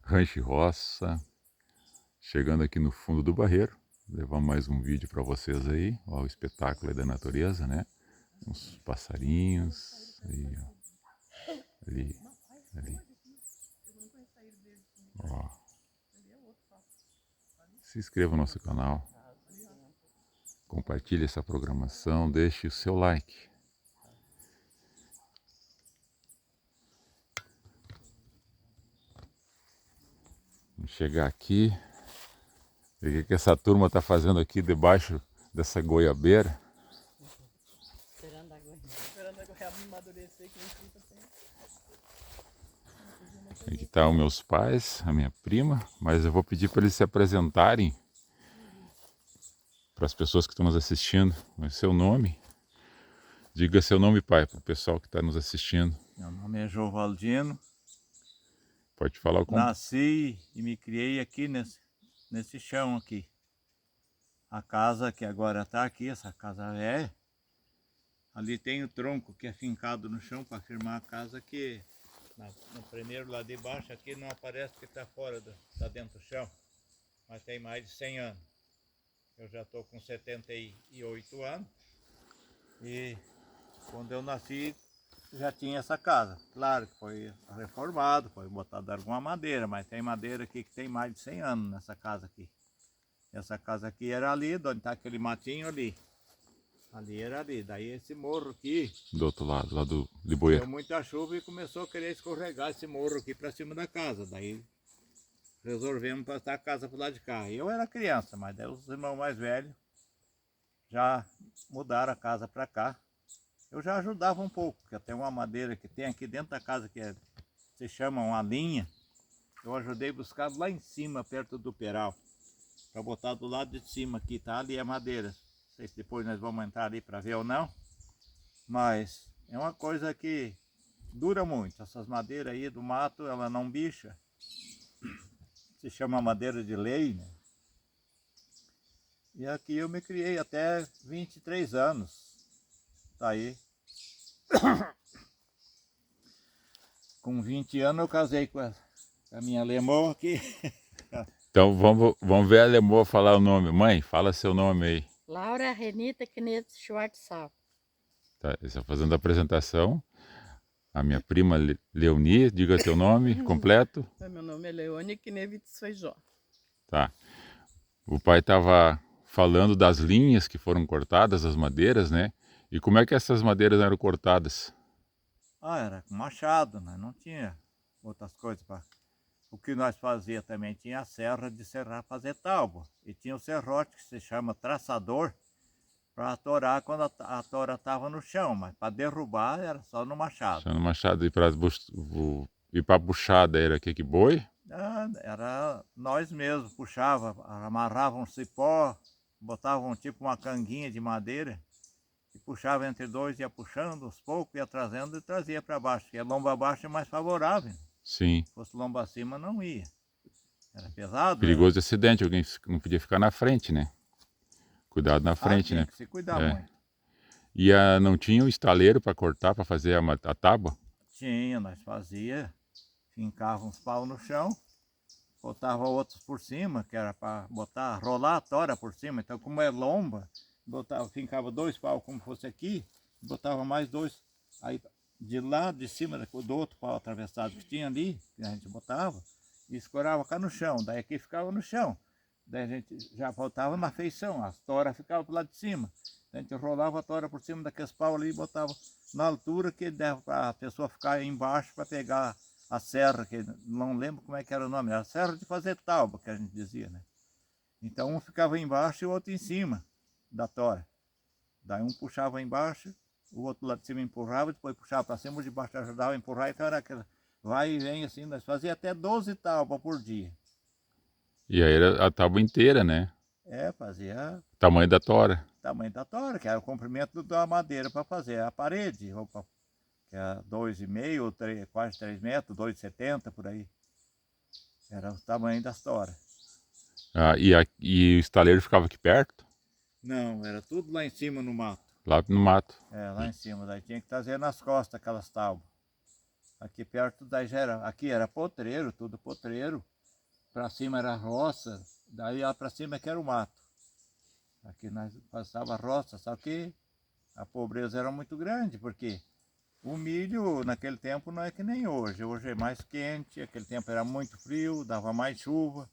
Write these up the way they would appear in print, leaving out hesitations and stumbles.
Rancho Roça, chegando aqui no fundo do barreiro, levar mais um vídeo para vocês aí, ó, o espetáculo aí da natureza, né? Uns passarinhos, aí, ó, ali, ali, ó. Se inscreva no nosso canal, compartilhe essa programação, deixe o seu like. Vamos chegar aqui, ver o que essa turma está fazendo aqui debaixo dessa goiabeira. Esperando a goiaba amadurecer que nem fruta tem. Aqui estão meus pais, a minha prima, mas eu vou pedir para eles se apresentarem para as pessoas que estão nos assistindo. O seu nome? Diga seu nome, pai, para o pessoal que está nos assistindo. Meu nome é João Valdino. Pode falar o Nasci e me criei aqui nesse chão aqui. A casa que agora está aqui, essa casa velha. Ali tem o tronco que é fincado no chão para firmar a casa que no primeiro lá de baixo aqui não aparece que está fora, está dentro do chão. Mas tem mais de 100 anos. Eu já estou com 78 anos. E quando eu nasci já tinha essa casa. Claro que foi reformado, foi botado alguma madeira, mas tem madeira aqui que tem mais de 100 anos nessa casa aqui. Essa casa aqui era ali, onde está aquele matinho ali. Ali era ali. Daí esse morro aqui, do outro lado, lá do Liboia. deu muita chuva e começou a querer escorregar esse morro aqui para cima da casa. Daí resolvemos passar a casa para o lado de cá. Eu era criança, mas daí os irmãos mais velhos já mudaram a casa para cá. Eu já ajudava um pouco, porque tem uma madeira que tem aqui dentro da casa que se chama uma linha. Eu ajudei a buscar lá em cima, perto do peral, para botar do lado de cima aqui, tá? Ali é madeira. Não sei se depois nós vamos entrar ali para ver ou não, mas é uma coisa que dura muito. Essas madeiras aí do mato, ela não bicha. Se chama madeira de lei, né? E aqui eu me criei até 23 anos. Tá aí. Com 20 anos eu casei com a minha lemoa aqui. Então vamos ver a Lemoa falar o nome. Mãe, fala seu nome aí. Laura Renita Knet Schwartzal. Tá, está fazendo a apresentação. A minha prima Leonie, diga teu nome completo. Meu nome é Leone Knevitz Feijó. Tá. O pai estava falando das linhas que foram cortadas, as madeiras, né? E como é que essas madeiras eram cortadas? Ah, era com machado, né? Não tinha outras coisas para. O que nós fazia também tinha a serra de serrar, fazer tábua. E tinha o serrote que se chama traçador para atorar quando a tora estava no chão, mas para derrubar era só no machado. Só no machado e para a buchada era que boi? Era nós mesmos, puxava, amarrava um cipó, botavam tipo uma canguinha de madeira e puxava entre dois, ia puxando aos poucos, ia trazendo e trazia para baixo, porque a lomba abaixo é mais favorável. Sim. Se fosse lomba acima não ia. Era pesado. Perigoso de acidente, alguém não podia ficar na frente, né? Cuidado na frente, tinha né? que se cuidar muito. E não tinha um estaleiro para cortar, para fazer a tábua? Tinha, nós fazia, fincava uns pau no chão, botava outros por cima, que era para botar, rolar a tora por cima. Então, como é lomba, fincava 2 pau como fosse aqui, botava mais 2. Aí de lá de cima do outro pau atravessado que tinha ali, que a gente botava, e escorava cá no chão. Daí aqui ficava no chão. Daí a gente já voltava na feição, as toras ficavam do lado de cima. A gente rolava a tora por cima daqueles pau ali e botava na altura que dava para a pessoa ficar embaixo para pegar a serra, que não lembro como é que era o nome, era a serra de fazer tábua, que a gente dizia, né? Então um ficava embaixo e o outro em cima da tora. Daí um puxava embaixo, o outro lá de cima empurrava, depois puxava para cima, o de baixo ajudava a empurrar, então era aquela vai e vem assim, nós fazia até 12 tábuas por dia. E aí era a tábua inteira, né? Fazia Tamanho da tora. tamanho da tora, que era o comprimento da madeira para fazer a parede, que era 2,5 ou 3, quase 3 metros, 2,70 por aí. Era o tamanho das toras. E o estaleiro ficava aqui perto? Não, era tudo lá em cima no mato. Lá no mato. Lá em cima, daí tinha que trazer nas costas aquelas tábuas. Aqui perto daí já era, aqui era potreiro, tudo potreiro. para cima era roça, daí lá para cima que era o mato. Aqui nós passava roça, só que a pobreza era muito grande, porque o milho naquele tempo não é que nem hoje. Hoje é mais quente, aquele tempo era muito frio, dava mais chuva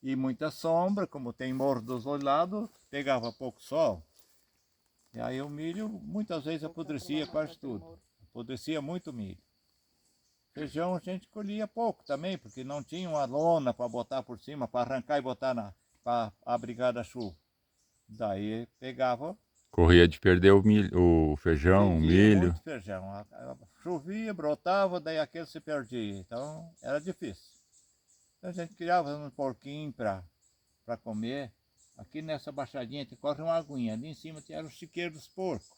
e muita sombra, como tem morro dos dois lados, pegava pouco sol. E aí o milho muitas vezes apodrecia quase tudo. Apodrecia muito milho. Feijão a gente colhia pouco também, porque não tinha uma lona para botar por cima, para arrancar e botar para abrigar da chuva. Daí pegava. Corria de perder o milho, o feijão, o Perdia milho. muito feijão. Chovia, brotava, daí aquele se perdia. Então era difícil. Então a gente criava um porquinho para comer. Aqui nessa baixadinha que corre uma aguinha. Ali em cima tinha o chiqueiro dos porcos.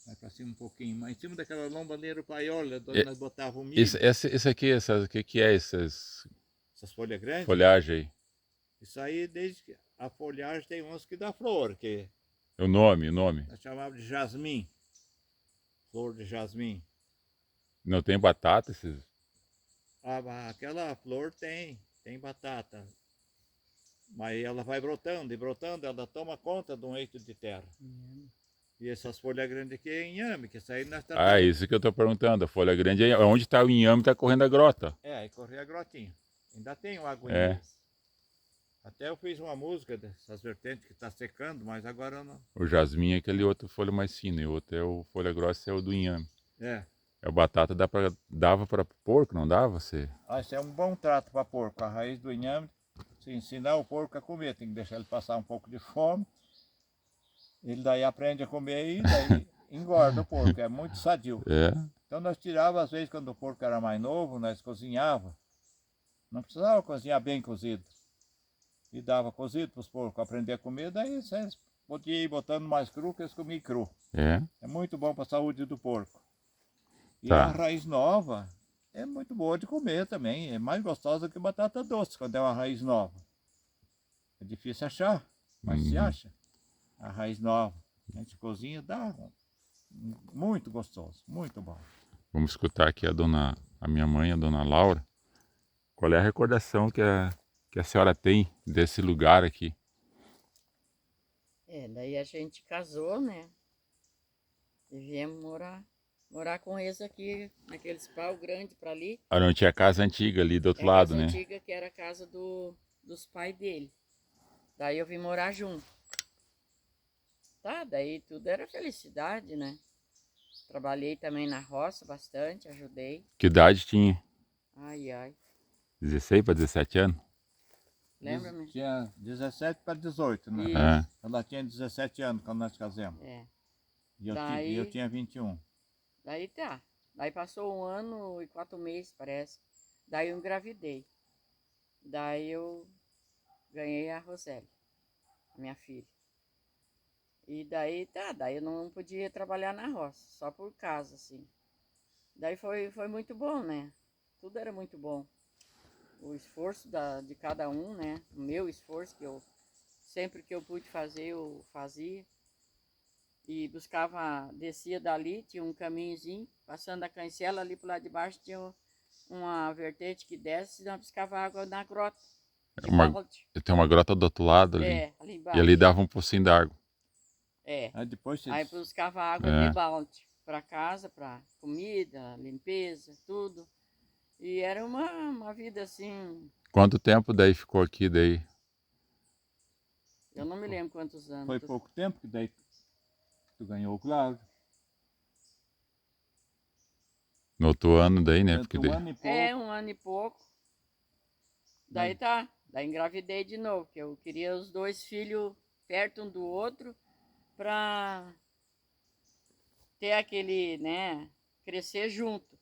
Vai para cima um pouquinho. Mas em cima daquela lomba ali era o paiola, onde nós botávamos o milho. Esse aqui, o que é essas Essas folhas grandes. folhagens aí? Isso aí, desde que a folhagem tem uns que dá flor, que O nome. nós chamávamos de jasmim. Flor de jasmim. Não tem batata esses? Aquela flor tem batata. Mas ela vai brotando e brotando, ela toma conta de um eito de terra. E essas folhas grandes aqui é inhame, que isso aí nós tá Ah, isso que eu tô perguntando. A folha grande é onde tá o inhame, tá correndo a grota. É, aí corria a grotinha. Ainda tem uma aguinha. É. Até eu fiz uma música dessas vertentes que está secando, mas agora eu não. O jasmim é aquele outro folha mais fina, e o outro é o folha grossa, é o do inhame. É. A batata dava para porco, não dava? Você? Esse é um bom trato para porco. A raiz do inhame, se ensinar o porco a comer, tem que deixar ele passar um pouco de fome. Ele daí aprende a comer e daí engorda o porco, é muito sadio. É. Então nós tirava, às vezes, quando o porco era mais novo, nós cozinhava. Não precisava cozinhar bem cozido. E dava cozido para os porcos aprender a comer, daí vocês podiam ir botando mais cru, que eles comiam cru. É. É muito bom para a saúde do porco. E Tá. a raiz nova é muito boa de comer também. É mais gostosa que batata doce quando é uma raiz nova. É difícil achar, mas se acha. A raiz nova. A gente cozinha, dá muito gostoso, muito bom. Vamos escutar aqui a minha mãe, a dona Laura. Qual é a recordação que a senhora tem desse lugar aqui? Daí a gente casou, né? E viemos morar com eles aqui, naqueles pau grandes para ali. Ah, não tinha casa antiga ali do outro lado, casa né? antiga, que era a casa dos pais dele. Daí eu vim morar junto. Tá, daí tudo era felicidade, né? Trabalhei também na roça bastante, ajudei. Que idade tinha? Ai, ai. 16 para 17 anos? Lembra-me? Tinha 17 para 18, né? Isso. É. Ela tinha 17 anos quando nós casamos. É. E eu, Daí- e eu tinha 21. Daí tá. Daí passou 1 ano e 4 meses, parece. Daí eu engravidei. Daí eu ganhei a Roseli, a minha filha. E daí tá, daí eu não podia trabalhar na roça, só por casa, assim. Daí foi muito bom, né? Tudo era muito bom. O esforço de cada um, né? O meu esforço, que eu sempre que eu pude fazer, eu fazia. E buscava, descia dali, tinha um caminhozinho, passando a cancela ali pro lado de baixo, tinha uma vertente que desce e nós buscava água na grota. De balde. Tem uma grota do outro lado ali. É, ali embaixo. E ali dava um pocinho d'água. É. Aí depois vocês... Aí buscava água É. de balde para casa, para comida, limpeza, tudo. E era uma vida assim, Quanto tempo daí ficou aqui daí? eu não me lembro quantos anos. Foi pouco tempo que daí tu ganhou o Cláudio. No outro ano daí, né? Tanto Porque um daí... ano e pouco. É, 1 ano e pouco. Daí tá, daí engravidei de novo, que eu queria os 2 filhos perto um do outro para ter aquele, né, crescer junto.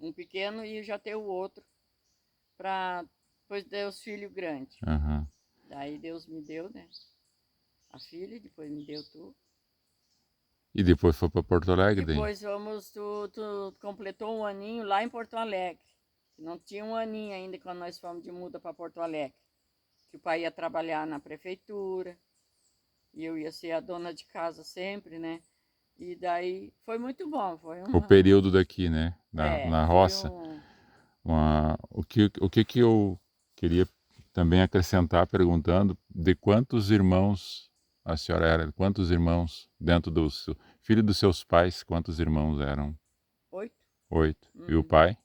Um pequeno e já ter o outro para depois ter os filhos grandes. Aham. Daí Deus me deu, né, a filha, depois me deu tu. E depois foi para Porto Alegre daí? Depois tu completou 1 aninho lá em Porto Alegre. Não tinha 1 aninho ainda quando nós fomos de muda para Porto Alegre. Que o pai ia trabalhar na prefeitura. E eu ia ser a dona de casa sempre, né? E daí foi muito bom. Foi O período daqui, né? Na foi roça. um- O que eu queria também acrescentar perguntando de quantos irmãos a senhora era, quantos irmãos dentro do filho dos seus pais, quantos irmãos eram? 8. 8. E o pai?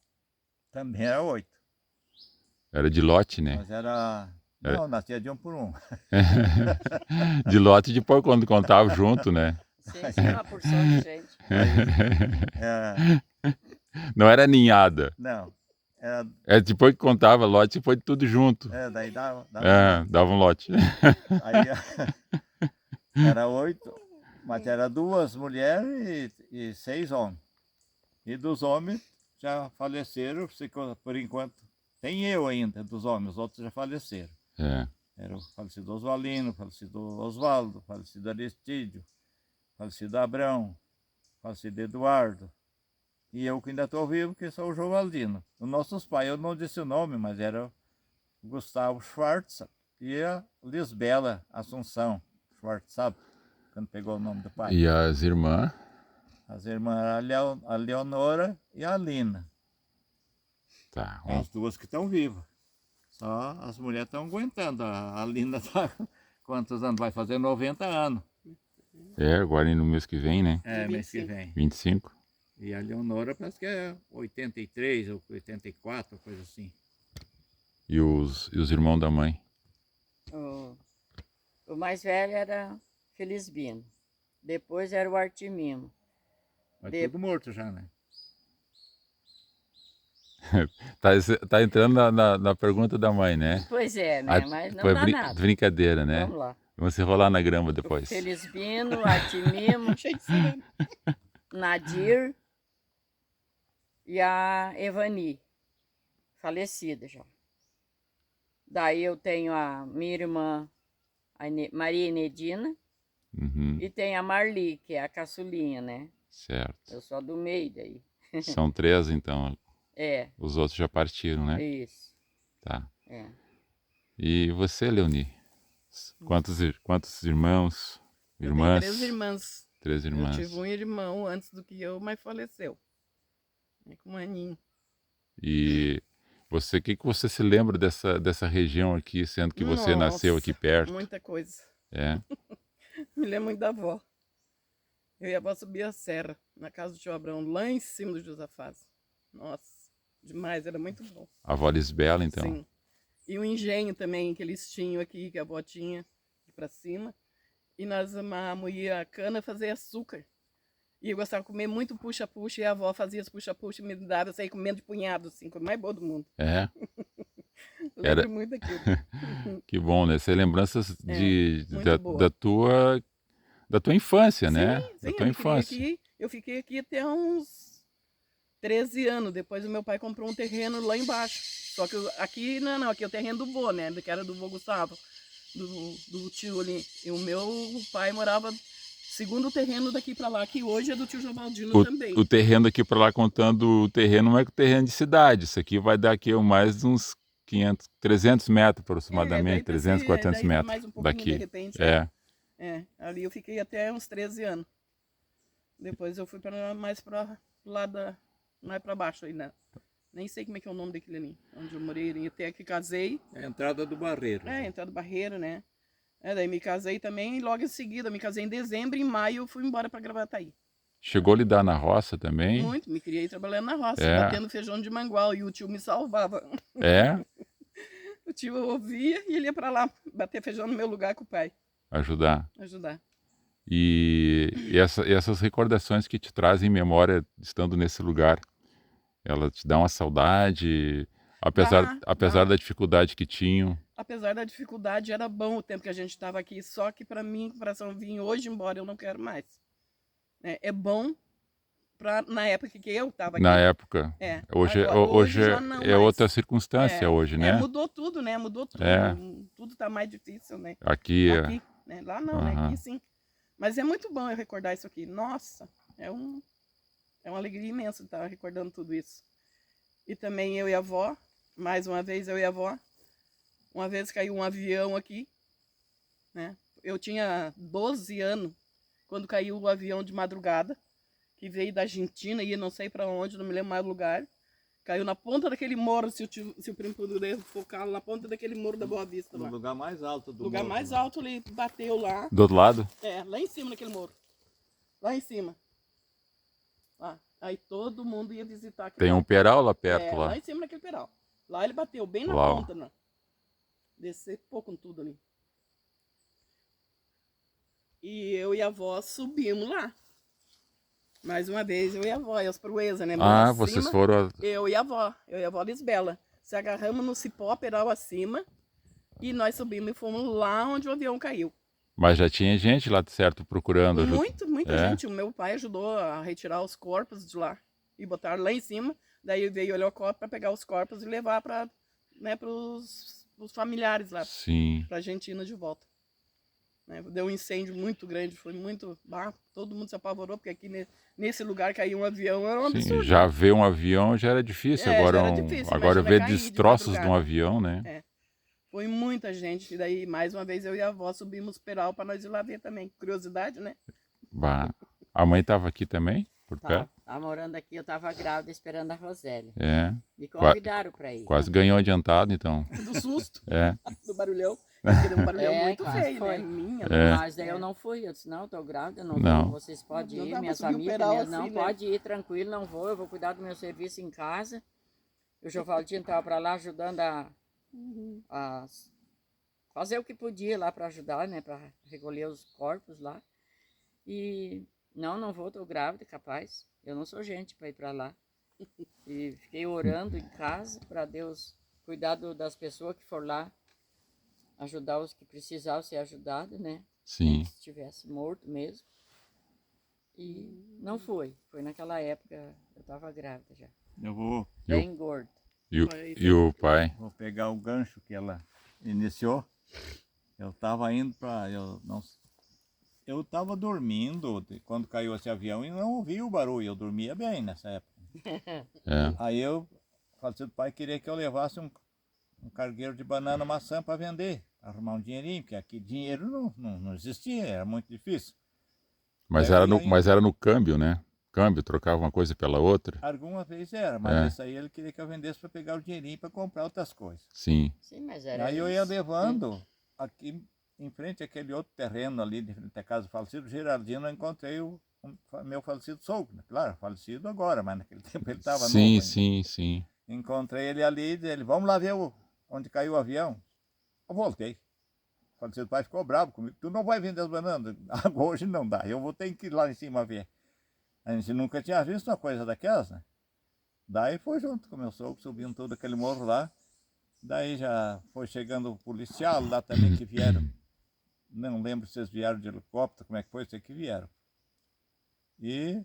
Também era 8. Era de lote, né? Mas era... Não, nascia de um por um. De lote depois quando contava junto, né? Sim, sim, uma porção de gente. É, Não era ninhada. não, era, É depois que contava lote, depois de tudo junto. daí dava É, dava um lote. Aí era 8, mas era 2 mulheres e 6 homens. E dos homens já faleceram, por enquanto. Tem eu ainda dos homens, os outros já faleceram. É. Era o falecido Oswalino, falecido Oswaldo, falecido Aristídio, falecido Abrão, falecido Eduardo. E eu que ainda estou vivo, que sou o Jovaldino. Os nossos pais, eu não disse o nome, mas era o Gustavo Schwartz e a Lisbela Assunção Schwartz, sabe? Quando pegou o nome do pai. E as irmãs? As irmãs eram a Leonora e a Lina. Tá. As duas que estão vivas. Só as mulheres estão aguentando. A Lina está... Quantos anos? Vai fazer 90 anos. É, agora no mês que vem, né? É, mês que vem. 25. E a Leonora parece que é 83 ou 84, coisa assim. E os irmãos da mãe? O mais velho era Felisbino. Depois era o Artimimo. Mas tudo morto já, né? Tá entrando na pergunta da mãe, né? Pois é, né? Mas não foi dá nada. brincadeira, né? Vamos lá. Vamos se rolar na grama depois. Felisbino, Artimimo, Nadir e a Evani, falecida já. Daí eu tenho a minha irmã, a Maria Inedina, Uhum, e tem a Marli, que é a caçulinha, né? certo. Eu sou a do meio daí. São 3, então. É, Os outros já partiram, né? isso. Tá. É. E você, Leoni? Quantos irmãos? Eu Irmãs? tenho 3 irmãs. 3 irmãs. Eu tive um irmão antes do que eu, mas faleceu. É com um aninho. E você, o que você se lembra dessa região aqui, sendo que você nasceu aqui perto? Muita coisa. É. Me lembro muito da avó. Eu e a avó subia a serra, na casa do tio Abrão, lá em cima do Josafás. Nossa, demais, era muito bom. A avó Lisbela, então. Sim. E o engenho também, que eles tinham aqui, que a avó tinha, aqui pra cima. E nós moía a cana, fazer açúcar. E eu gostava de comer muito puxa-puxa, e a avó fazia os puxa-puxa e me dava, eu saía comendo de punhado, assim, coisa mais boa do mundo. É. Eu lembro muito daquilo. Que bom, né? Essas lembranças muito da tua infância, né? Sim, Da tua infância. eu fiquei aqui até uns 13 anos. Depois o meu pai comprou um terreno lá embaixo. Só que aqui não, aqui é o terreno do vô, né? Que era do vô Gustavo, do tio ali. E o meu pai morava segundo terreno daqui para lá, que hoje é do tio Jovaldino também. O terreno daqui para lá, contando o terreno, não é terreno de cidade. Isso aqui vai dar aqui mais uns 300 metros aproximadamente, 300, 400 metros mais um daqui. De repente, ali eu fiquei até uns 13 anos. Depois eu fui mais para lá mais para baixo aí, né? Nem sei como é que é o nome daquele ali, onde eu morei, e até que casei. É a entrada do Barreiro. É, a entrada do Barreiro, né? Daí me casei também, e logo em seguida, me casei em dezembro, em maio eu fui embora para Gravataí. Chegou a lidar na roça também? Muito, me criei trabalhando na roça, batendo feijão de mangual, e o tio me salvava. É? O tio ouvia e ele ia para lá, bater feijão no meu lugar com o pai. Ajudar. E essas recordações que te trazem memória estando nesse lugar, ela te dá uma saudade, apesar da dificuldade que tinham? Apesar da dificuldade, era bom o tempo que a gente estava aqui, só que para mim, para São Vinho, hoje embora eu não quero mais. É bom na época que eu estava aqui. Na época. Hoje já não é outra circunstância hoje, né? Mudou tudo, né? Mudou tudo. Tudo está mais difícil, né? Aqui né? Lá não, né? Aqui sim. Mas é muito bom eu recordar isso aqui. Nossa, é uma alegria imensa estar recordando tudo isso. E também eu e a avó, mais uma vez eu e a avó, uma vez caiu um avião aqui, né? Eu tinha 12 anos quando caiu o avião de madrugada, que veio da Argentina, ia não sei para onde, não me lembro mais o lugar. Caiu na ponta daquele morro, se o primo puder focar na ponta daquele morro da Boa Vista No lá. lugar mais alto do Lugar morro, mais né? alto, ele bateu lá. Do outro lado? Lá em cima naquele morro. Lá em cima. Lá. Aí todo mundo ia visitar aquele Tem um peral lá perto lá lá. em cima naquele peral. Lá ele bateu bem na Lá, ó. ponta, né? Descer pouco com tudo ali. E eu e a avó subimos lá. Mais uma vez, eu e a avó, e as proezas, né? Lá Ah, em vocês cima, foram. eu e a avó Lisbela. Se agarramos no cipó, peral acima, e nós subimos e fomos lá onde o avião caiu. Mas já tinha gente lá, certo, procurando ajuda. Muita É? gente. O meu pai ajudou a retirar os corpos de lá e botar lá em cima. Daí veio o helicóptero para pegar os corpos e levar para, né, os familiares lá, Sim. para Argentina de volta. Né? Deu um incêndio muito grande, foi muito... todo mundo se apavorou, porque aqui nesse lugar caiu um avião, era um Sim, absurdo. já ver um avião já era difícil, agora, já era difícil, agora imagina ver cair de destroços de um madrugada. avião, né? Foi muita gente, e daí mais uma vez eu e a avó subimos peral para nós ir lá ver também. Curiosidade, né? Bah. A mãe estava aqui também, por perto? Tava morando aqui, eu tava grávida esperando a Rosélia. É. Me convidaram para ir. Quase ganhou adiantado, então. Do susto, É. do barulhão. Porque deu um barulhão muito quase feio, foi. né? Minha, Mas daí eu não fui, eu disse, não, tô grávida, não, Não. vou, vocês podem Não ir, dá pra minhas subir o amigas, peral minhas, não, assim, né? pode ir, tranquilo, não vou, eu vou cuidar do meu serviço em casa. O Jovaldinho estava para lá ajudando a fazer o que podia lá para ajudar, né, para recolher os corpos lá. E não vou, tô grávida, capaz, eu não sou gente para ir para lá. E fiquei orando em casa para Deus cuidar das pessoas que for lá, ajudar os que precisavam ser ajudados, né? Sim. Se estivesse morto mesmo. E não foi. Foi naquela época, eu estava grávida já. Eu vou Bem gorda. E o pai? Vou pegar o gancho que ela iniciou. Eu estava indo para... Eu estava dormindo quando caiu esse avião e não ouvi o barulho. Eu dormia bem nessa época. É. Aí o falecido pai queria que eu levasse um cargueiro de banana maçã para vender, arrumar um dinheirinho, porque aqui dinheiro não existia, era muito difícil. Mas era no câmbio, né? Câmbio, trocava uma coisa pela outra. Alguma vez era, mas isso aí ele queria que eu vendesse para pegar o dinheirinho para comprar outras coisas. Sim. Sim, mas era Aí eu isso. ia levando, aqui em frente àquele outro terreno ali, de frente à casa do falecido Geraldino, eu encontrei o meu falecido sogro, né? Claro, falecido agora, mas naquele tempo ele estava novo ainda. Sim. Encontrei ele ali e disse, ele, vamos lá ver onde caiu o avião. Eu voltei. O falecido pai ficou bravo comigo. Tu não vai vender as bananas? Hoje não dá, eu vou ter que ir lá em cima ver. A gente nunca tinha visto uma coisa daquelas, né? Daí foi junto com meu sogro, subindo todo aquele morro lá. Daí já foi chegando o policial lá também que vieram. Não lembro se eles vieram de helicóptero, como é que foi, sei que vieram. E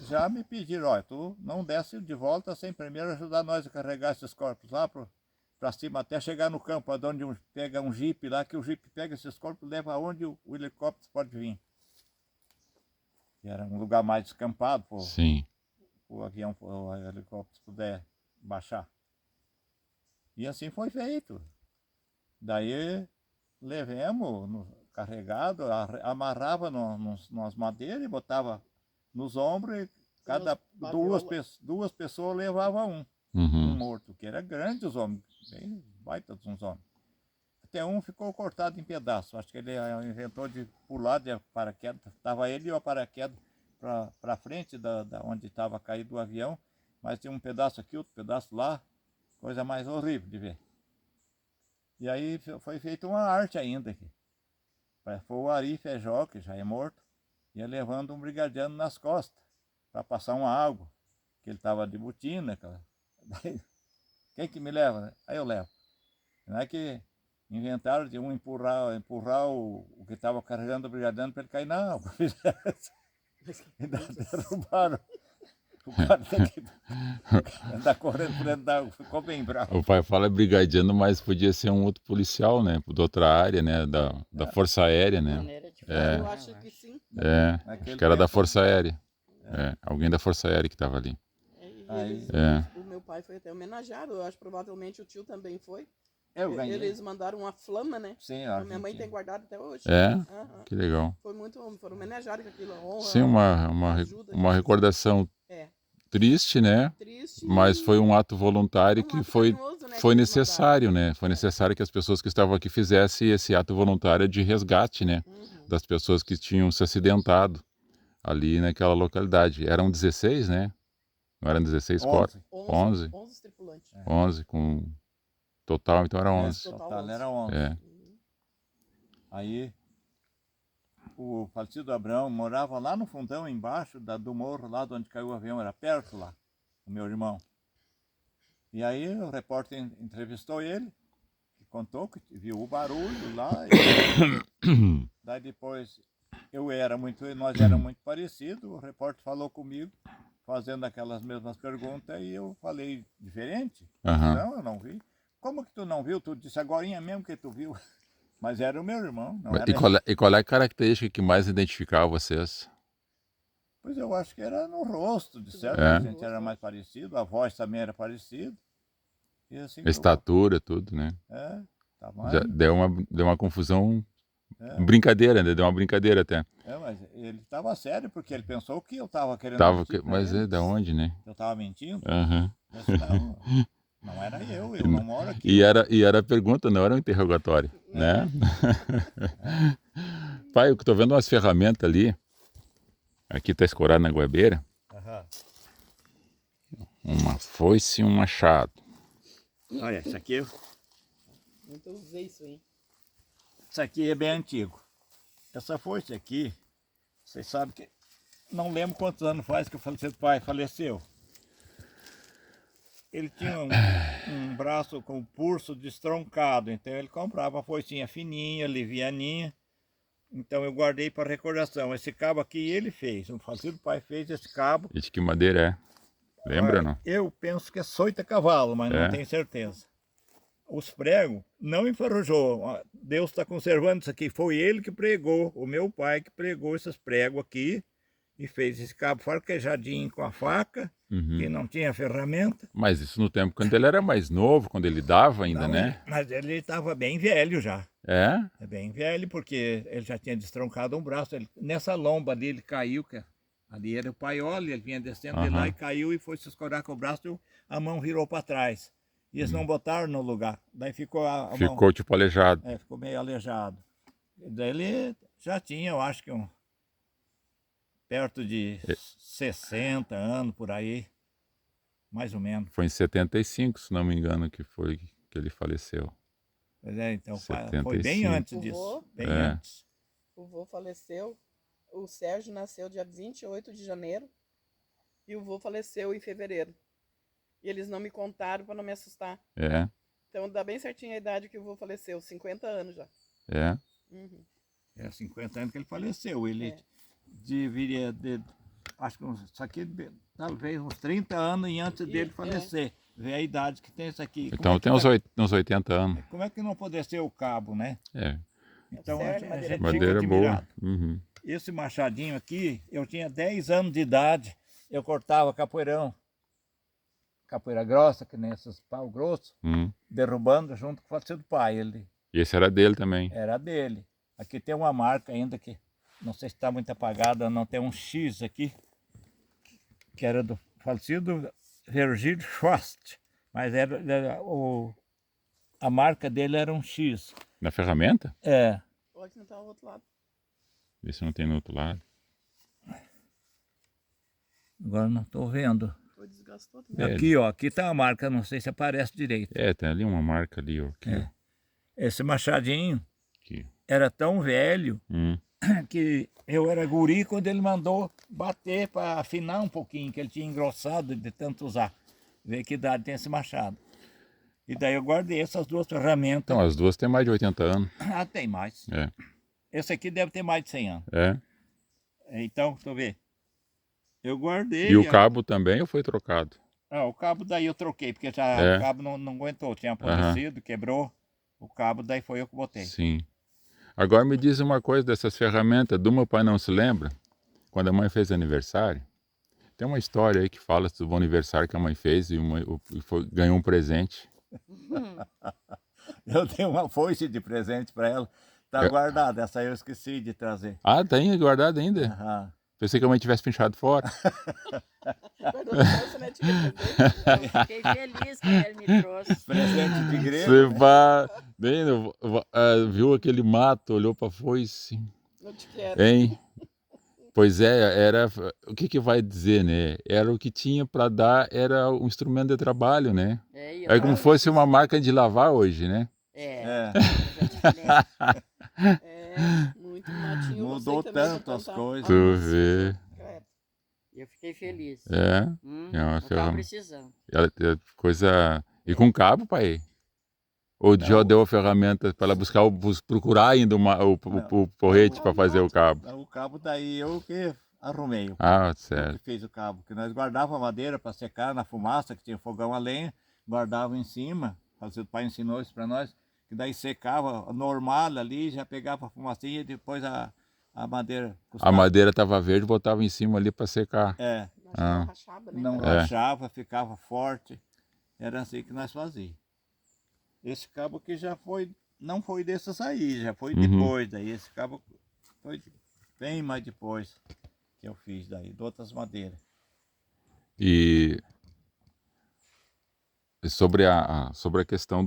já me pediram, olha, tu não desce de volta sem primeiro ajudar nós a carregar esses corpos lá para cima, até chegar no campo, onde pega um jipe lá, que o jipe pega esses corpos e leva aonde o helicóptero pode vir. Que era um lugar mais descampado, para o avião, o helicóptero puder baixar. E assim foi feito. Daí levemos carregado, amarrava nas madeiras e botava nos ombros e cada duas pessoas levavam um morto, que era grande os homens, bem baita uns homens. Até um ficou cortado em pedaços, acho que ele inventou de pular de paraquedas, estava ele e o paraquedas para frente da onde estava caído o avião, mas tinha um pedaço aqui, outro pedaço lá, coisa mais horrível de ver. E aí foi feita uma arte ainda aqui. Foi o Ari Feijó, que já é morto, ia levando um brigadiano nas costas para passar uma água, que ele estava de botina. Daí, quem que me leva? Aí eu levo. Não é que inventaram de um empurrar o que estava carregando o brigadiano para ele cair na água. Ainda derrubaram. O cara daqui anda correndo por dentro da água, ficou bem bravo. O pai fala brigadiano, mas podia ser um outro policial, né? De outra área, né? Da Força Aérea, né? Eu acho que sim. Acho que era da Força Aérea. Alguém da Força Aérea que estava ali. O meu pai foi até homenageado, eu acho que provavelmente o tio também foi. Eu ganhei. Eles mandaram uma flama, né? Sim, minha mãe tem guardado até hoje. Que legal. Foram homenageados com aquilo, honra. Sim, uma recordação Triste, né? Triste. Mas foi um ato voluntário um que ato foi, carinhoso, né, foi que eles necessário, né? Foi necessário que as pessoas que estavam aqui fizessem esse ato voluntário de resgate, né? mandaram. Uhum. Das pessoas que tinham se acidentado ali naquela localidade. Eram 16, né? Não eram 16 corpos? 11. 11. 11 tripulantes. 11 com total, então era 11. Total era 11. É. Aí o falecido Abrão morava lá no fundão, embaixo do morro, lá de onde caiu o avião, era perto lá, o meu irmão. E aí o repórter entrevistou ele, que contou que viu o barulho lá. Daí depois nós éramos muito parecidos, o repórter falou comigo, fazendo aquelas mesmas perguntas, e eu falei diferente. Aham. Não, eu não vi. Como que tu não viu? Tu disse agorinha mesmo que tu viu. Mas era o meu irmão, não era E qual é a característica que mais identificava vocês? Pois eu acho que era no rosto, de certo, É. a gente era mais parecido, a voz também era parecida. E assim, A estatura, tudo, né? tamanho. Já deu uma confusão, É. brincadeira, né? Deu uma brincadeira até. Mas ele estava sério, porque ele pensou que eu estava querendo Tava, mentir pra mas ele, é da onde, né? que eu estava mentindo. Aham. Eu disse, não era eu não moro aqui. E era pergunta, não era um interrogatório, né? Pai, eu tô vendo umas ferramentas ali. Aqui tá escorado na goiabeira. Aham. Uma foice e um machado. Olha, isso aqui Então usei isso aí. é bem antigo. Essa foice aqui, vocês sabem que não lembro quantos anos faz que o falecido pai faleceu. Ele tinha um braço com o pulso destroncado, então ele comprava a foicinha fininha, livianinha. Então eu guardei para recordação. Esse cabo aqui ele fez, o falecido pai fez esse cabo. E de que madeira é? Lembra ou não? Eu penso que é soita cavalo, mas não tenho certeza. Os pregos não enferrujou. Deus está conservando isso aqui. Foi ele que pregou, o meu pai que pregou esses pregos aqui e fez esse cabo farquejadinho com a faca, que não tinha ferramenta. Mas isso no tempo quando ele era mais novo, quando ele dava ainda, né? Mas ele estava bem velho já. É? É bem velho, porque ele já tinha destroncado um braço. Nessa lomba ali ele caiu, que ali era o paiol, ele vinha descendo de lá e caiu e foi se escorar com o braço e a mão virou para trás. E eles não botaram no lugar. Daí ficou a Ficou mão, tipo aleijado. ficou meio aleijado. E daí ele já tinha, eu acho que perto de 60 anos por aí, mais ou menos. Foi em 75, se não me engano, que foi que ele faleceu. Pois é, então foi 75. bem antes O disso. vô? Bem É. antes. O vô faleceu. O Sérgio nasceu dia 28 de janeiro. E o vô faleceu em fevereiro. E eles não me contaram para não me assustar. É, Então dá bem certinho a idade que o vô faleceu. 50 anos já. é. Uhum. 50 anos que ele faleceu. Ele deveria, acho que isso aqui, talvez uns 30 anos e antes dele falecer. Vê a idade que tem isso aqui. Então tem uns 80 anos. Como é que não poderia ser o cabo, né? É. Então Certo, a madeira gente boa. fica Madeira boa. admirado. Uhum. Esse machadinho aqui, eu tinha 10 anos de idade, eu cortava capoeirão. Capoeira grossa, que nem esses pau grosso, derrubando junto com o falecido pai. E esse era dele também. Era dele. Aqui tem uma marca ainda que não sei se está muito apagada, não tem um X aqui, que era do falecido Virgílio Schwast, mas a marca dele era um X. Na ferramenta? É. Pode não estar ao outro lado. Vê se não tem no outro lado. Agora não estou vendo. Foi desgastou também. É. Aqui, ó, aqui tá a marca, não sei se aparece direito. É, tem ali uma marca ali, ó. Aqui. Ó. Esse machadinho Aqui. era tão velho que eu era guri quando ele mandou bater para afinar um pouquinho, que ele tinha engrossado de tanto usar. Vê que idade tem esse machado. E daí eu guardei essas duas ferramentas. Então, as duas têm mais de 80 anos. Ah, tem mais. É. Esse aqui deve ter mais de 100 anos. É. Então, deixa eu ver. Eu guardei. E o cabo também ou foi trocado? O cabo daí eu troquei, porque já o cabo não aguentou, tinha apodrecido, quebrou. O cabo daí foi eu que botei. Sim. Agora me diz uma coisa dessas ferramentas, do meu pai não se lembra? Quando a mãe fez aniversário, tem uma história aí que fala do aniversário que a mãe fez e ganhou um presente. Eu dei uma foice de presente para ela. Tá guardada, essa eu esqueci de trazer. Ah, tem guardado ainda? Aham. Pensei que a mãe tivesse pinchado fora. Quando você não tinha presente. Eu fiquei feliz quando ele me trouxe. Presente de igreja. Você vai, bem, viu aquele mato, olhou para a foice, Não te quero. hein? Pois é, era, o que que vai dizer, né? Era o que tinha para dar, era um instrumento de trabalho, né? E eu É como tava fosse uma precisando. máquina de lavar hoje, né? É, Coisa diferente. Muito matinho. mudou você também tanto as coisas. Tu vê, Credo. Eu fiquei feliz. é uma Eu tava ferramenta, precisando. coisa... E com cabo, pai? Ou já Não. deu a ferramenta para ela buscar, procurar ainda o porrete para fazer o cabo? O cabo daí eu que arrumei. Ah, Eu que certo. fez o cabo. Que nós guardava a madeira para secar na fumaça, que tinha fogão a lenha, guardava em cima. O pai ensinou isso para nós. Que daí secava normal ali, já pegava a fumacinha e depois a madeira. A madeira estava verde, botava em cima ali para secar. É, Acho que não rachava, né? não É. rachava, ficava forte. Era assim que nós fazíamos. Esse cabo aqui já foi, não foi desses aí, já foi Uhum. depois daí. Esse cabo foi bem mais depois que eu fiz daí, de outras madeiras. E sobre a questão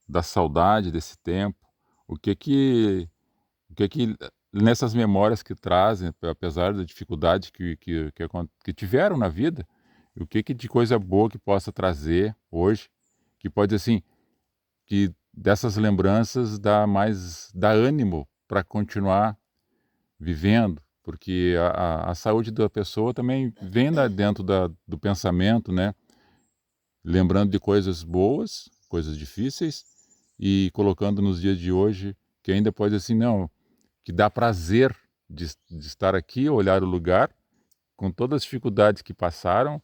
da saudade desse tempo, o que que nessas memórias que trazem, apesar da dificuldade que tiveram na vida, o que de coisa boa que possa trazer hoje, que pode assim, que dessas lembranças dá ânimo para continuar vivendo, porque a saúde da pessoa também vem dentro do pensamento, né? Lembrando de coisas boas, coisas difíceis e colocando nos dias de hoje que ainda pode assim, não, que dá prazer de estar aqui, olhar o lugar, com todas as dificuldades que passaram,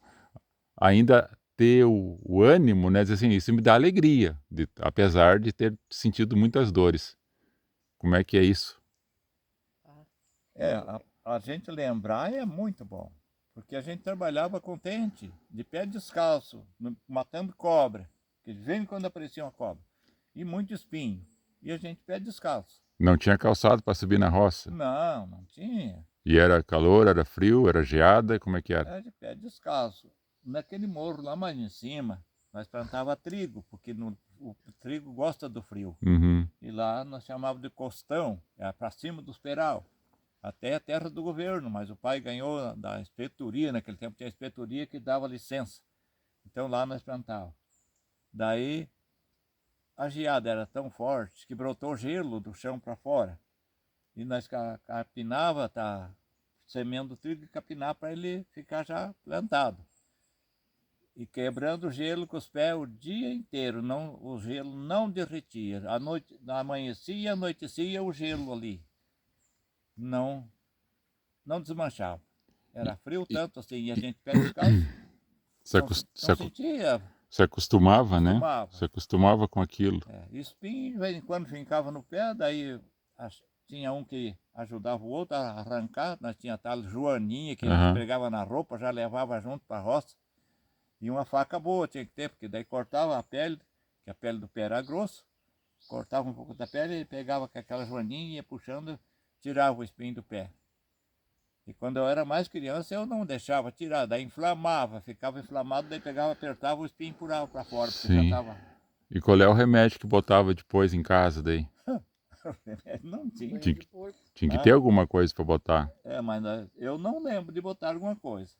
ainda ter o ânimo, né? Dizer assim, isso me dá alegria, apesar de ter sentido muitas dores. Como é que é isso? É, a gente lembrar é muito bom, porque a gente trabalhava contente, de pé descalço, matando cobra, que de vez em quando aparecia uma cobra, e muito espinho, e a gente pé descalço. Não tinha calçado para subir na roça? Não tinha. E era calor, era frio, era geada, como é que era? Era de pé descalço. Naquele morro lá mais em cima, nós plantava trigo, porque o trigo gosta do frio. Uhum. E lá nós chamávamos de costão, é para cima dos peral. Até a terra do governo, mas o pai ganhou da inspetoria, naquele tempo tinha inspetoria que dava licença. Então lá nós plantávamos. Daí a geada era tão forte que brotou gelo do chão para fora. E nós capinava, semendo o trigo e capinar para ele ficar já plantado. E quebrando o gelo com os pés o dia inteiro, o gelo não derretia. À noite, amanhecia, anoitecia o gelo ali. Não desmanchava. Era frio tanto assim, e a gente pé descalço. Se acostumava, né? Acostumava. Se acostumava com aquilo. Espinho, de vez em quando fincava no pé, daí tinha um que ajudava o outro a arrancar. Nós tinha a tal joaninha que Uhum. pegava na roupa, já levava junto para a roça. E uma faca boa tinha que ter, porque daí cortava a pele, que a pele do pé era grossa. Cortava um pouco da pele e pegava com aquela joaninha e ia puxando, tirava o espinho do pé. E quando eu era mais criança, eu não deixava tirar, daí inflamava, ficava inflamado, daí pegava, apertava o espinho e purava para fora, porque Sim. já estava... E qual é o remédio que botava depois em casa daí? Não tinha. Banho de porco. Tinha que ter alguma coisa para botar. Mas eu não lembro de botar alguma coisa.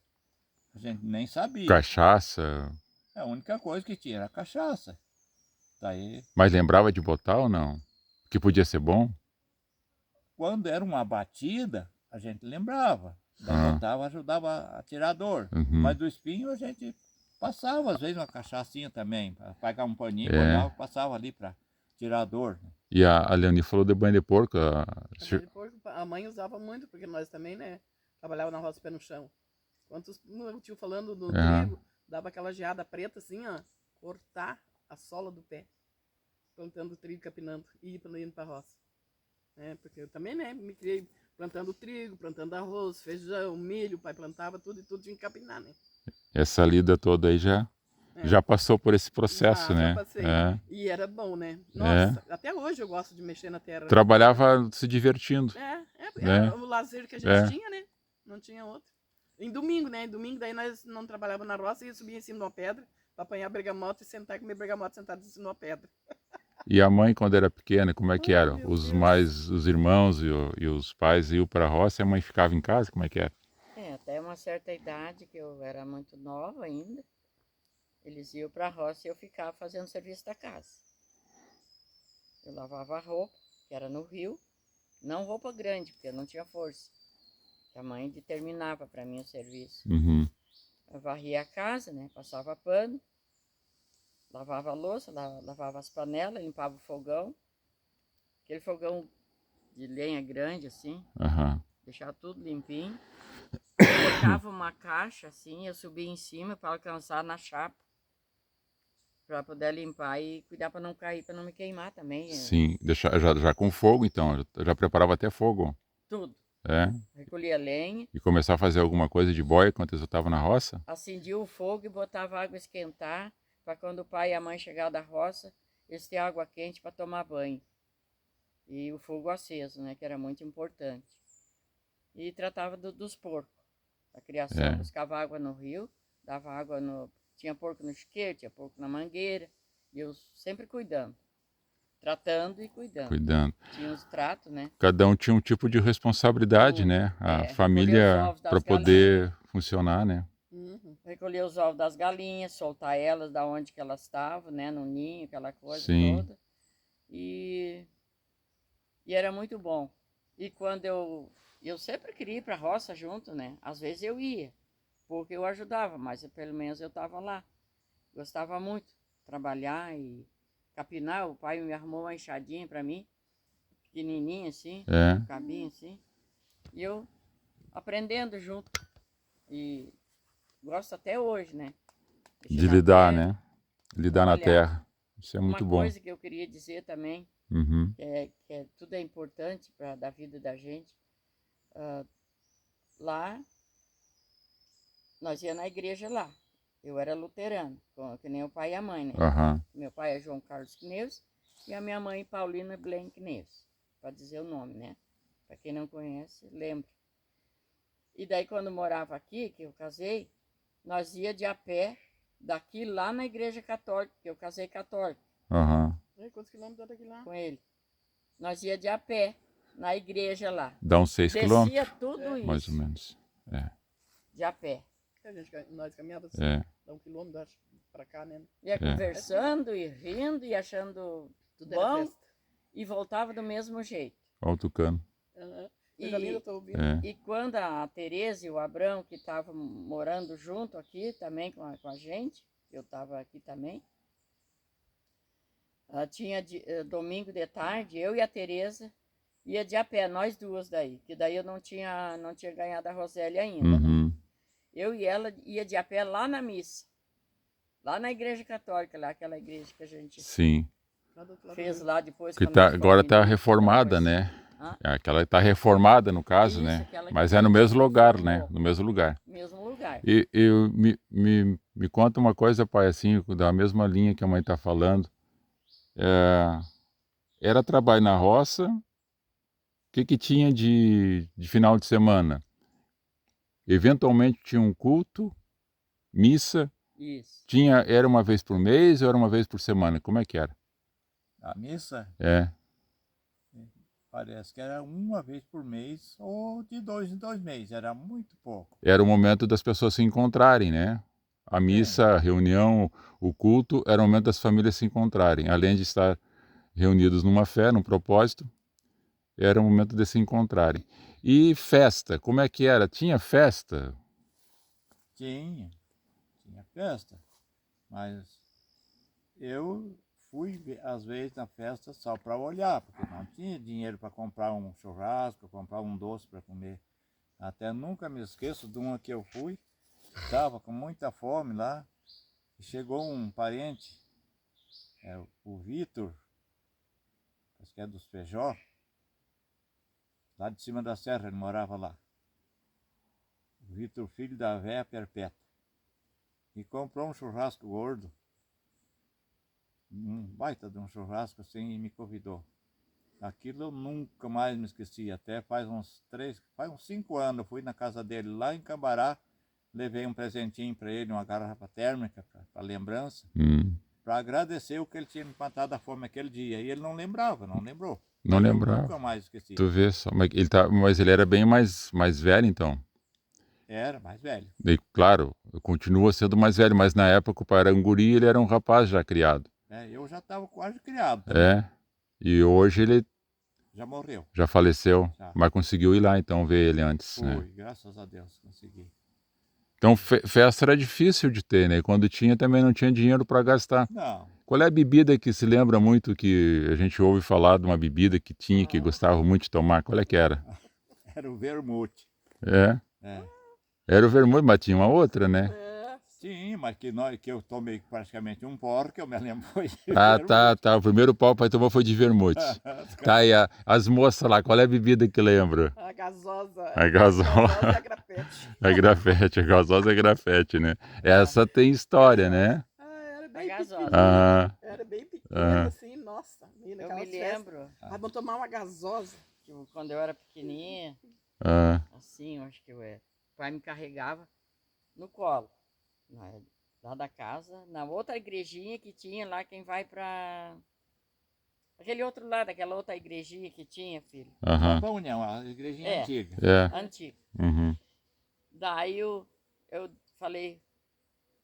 A gente nem sabia. Cachaça. A única coisa que tinha era cachaça. Daí, Mas lembrava de botar ou não? Que podia ser bom? quando era uma batida, a gente lembrava. Daí botava, ajudava a tirar a dor. Uhum. Mas do espinho a gente passava, às vezes, uma cachaçinha também. Para pegar um paninho, molhava, passava ali para tirar a dor. E a Leonie falou de banho de porco. Banho de porco, a mãe usava muito, porque nós também, né, trabalhava na roça pé no chão. Quantos, o tio falando do trigo, dava aquela geada preta assim, ó, cortar a sola do pé, plantando trigo, capinando e indo para a roça. Porque eu também, né, me criei plantando trigo, plantando arroz, feijão, milho, o pai plantava tudo e tudo tinha que capinar, né. Essa lida toda aí já passou por esse processo, né? Já passei. E era bom, né? Nossa, até hoje eu gosto de mexer na terra. Trabalhava se divertindo. Era o lazer que a gente tinha, né? Não tinha outro. Em domingo, né? Em domingo, daí nós não trabalhávamos na roça e eu subia em cima de uma pedra para apanhar bergamota e sentar e comer bergamota sentado em cima de uma pedra. E a mãe, quando era pequena, como é que Ai, era? meu Os Deus. mais, os irmãos e os pais iam para a roça e a mãe ficava em casa? Como é que era? Até uma certa idade, que eu era muito nova ainda, eles iam para a roça e eu ficava fazendo serviço da casa. Eu lavava roupa, que era no rio, não roupa grande, porque eu não tinha força. A mãe determinava para mim o serviço. Uhum. Eu varria a casa, né? Passava pano, lavava a louça, lavava as panelas, limpava o fogão. Aquele fogão de lenha grande, assim, Aham. deixava tudo limpinho. Colocava uma caixa, assim, eu subia em cima para alcançar na chapa, para poder limpar e cuidar para não cair, para não me queimar também. Sim, já com fogo então, já preparava até fogo. Tudo. É. Recolhia lenha, E começar a fazer alguma coisa de boia enquanto eu estava na roça? acendia o fogo e botava água esquentar, para quando o pai e a mãe chegavam da roça, eles terem água quente para tomar banho. E o fogo aceso, né, que era muito importante. E tratava dos porcos, a criação. É. Buscava água no rio, dava água no... Tinha porco no chiqueiro, tinha porco na mangueira, e eu sempre cuidando. Tratando e cuidando. Cuidando. Tinha os tratos, né? Cada um tinha um tipo de responsabilidade, Tudo. né? A Recolher os família ovos para das poder funcionar, né? Uhum. Recolher os ovos das galinhas, soltar elas da onde que elas estavam, né? No ninho, aquela coisa Sim. toda. E era muito bom. E quando eu sempre queria ir para a roça junto, né? Às vezes eu ia, porque eu ajudava, mas pelo menos eu estava lá. Gostava muito de trabalhar e capinar. O pai me arrumou uma enxadinha para mim, pequenininha assim, É. um cabinho assim. E eu aprendendo junto. E gosto até hoje, né? De na lidar, terra, né? Lidar na trabalhar. terra. Isso é Uma muito bom. coisa que eu queria dizer também, Uhum. tudo é importante para da vida da gente. Lá, nós ia na igreja lá. Eu era luterano, que nem o pai e a mãe, né? Aham. Meu pai é João Carlos Kneus e a minha mãe Paulina Blen Kneus, para dizer o nome, né? Para quem não conhece, lembra. E daí quando morava aqui, que eu casei, nós ia de a pé daqui lá na igreja católica, que eu casei católico. Aham. E quantos quilômetros daqui lá? Com ele. Nós ia de a pé na igreja lá. Dá uns 6 Descia quilômetros, tudo isso. mais ou menos. É. De a pé. Nós caminhávamos É. 1 quilômetro, acho, para cá, né? Ia conversando e rindo e achando Tudo era bom festa. e voltava do mesmo jeito. Olha o tucano. Uhum. Coisa linda, eu tô ouvindo. É. E quando a Tereza e o Abrão, que estavam morando junto aqui também com a gente, eu estava aqui também, tinha domingo de tarde, eu e a Tereza ia de a pé, nós duas daí, que daí eu não tinha ganhado a Rosélia ainda, né? Uhum. Eu e ela ia de a pé lá na missa, lá na igreja católica, lá, aquela igreja que a gente Sim. Lá do outro lado fez do lá depois. Que quando tá, nós agora fomos está embora, reformada, depois. né? Hã? Aquela está reformada no caso, Isso, né? aquela que Mas a é no gente mesmo lugar, né? reformou. No mesmo lugar. Mesmo lugar. E me conta uma coisa, pai, assim, da mesma linha que a mãe está falando. Era trabalho na roça. O que tinha de final de semana? Eventualmente tinha um culto, missa. Isso. Era uma vez por mês ou era uma vez por semana? Como é que era? A missa É. parece que era uma vez por mês ou de 2 em 2 meses, era muito pouco. Era o momento das pessoas se encontrarem, né? A missa, a reunião, o culto, era o momento das famílias se encontrarem. Além de estar reunidos numa fé, num propósito, era o momento de se encontrarem. E festa, como é que era? Tinha festa? Tinha festa, mas eu fui às vezes na festa só para olhar, porque não tinha dinheiro para comprar um churrasco, comprar um doce para comer. Até nunca me esqueço de uma que eu fui, estava com muita fome lá, e chegou um parente, o Vitor, acho que é dos Feijó, lá de cima da serra, ele morava lá. O Vitor, filho da véia Perpétua. E comprou um churrasco gordo, um baita de um churrasco assim, e me convidou. Aquilo eu nunca mais me esqueci, até faz uns 5 anos, eu fui na casa dele lá em Cambará, levei um presentinho para ele, uma garrafa térmica para lembrança, para agradecer o que ele tinha me matado da fome aquele dia. E ele não lembrava, não lembrou. Não Eu lembrava. nunca mais esqueci. Tu vê só, mas ele era bem mais velho então. Era mais velho. E, claro, continua sendo mais velho, mas na época o pai era um guri e ele era um rapaz já criado. Eu já estava quase criado também. É, e hoje ele Já morreu. já faleceu, Já. mas conseguiu ir lá então ver ele antes, Foi, né? graças a Deus, consegui. Então festa era difícil de ter, né? Quando tinha também não tinha dinheiro para gastar. Não, Qual é a bebida que se lembra muito que a gente ouve falar de uma bebida que tinha, que gostava muito de tomar? Qual é que era? era o vermute. É, É. era o vermelho, mas tinha uma outra, né? Sim, mas que eu tomei praticamente um porco, que eu me lembro foi de Ah, vermute. tá. O primeiro pau que o pai tomou foi de vermute. Tá aí, as moças lá, qual é a bebida que lembra? A gasosa. A gasosa. É a grafete. A grafete, a gasosa é grafete, né? Essa tem história, né? Era bem gasosa. Ah, Era bem pequena, assim, nossa. Eu naquelas me festas. lembro, Vamos tomar uma gasosa. tipo, quando eu era pequenininha, ah, assim, eu acho que eu era. O pai me carregava no colo, lá da casa, na outra igrejinha que tinha lá, quem vai pra... Aquele outro lado, aquela outra igrejinha que tinha, filho. aham, Da União, a igrejinha É. antiga. é, Antigo. uhum, Daí eu falei,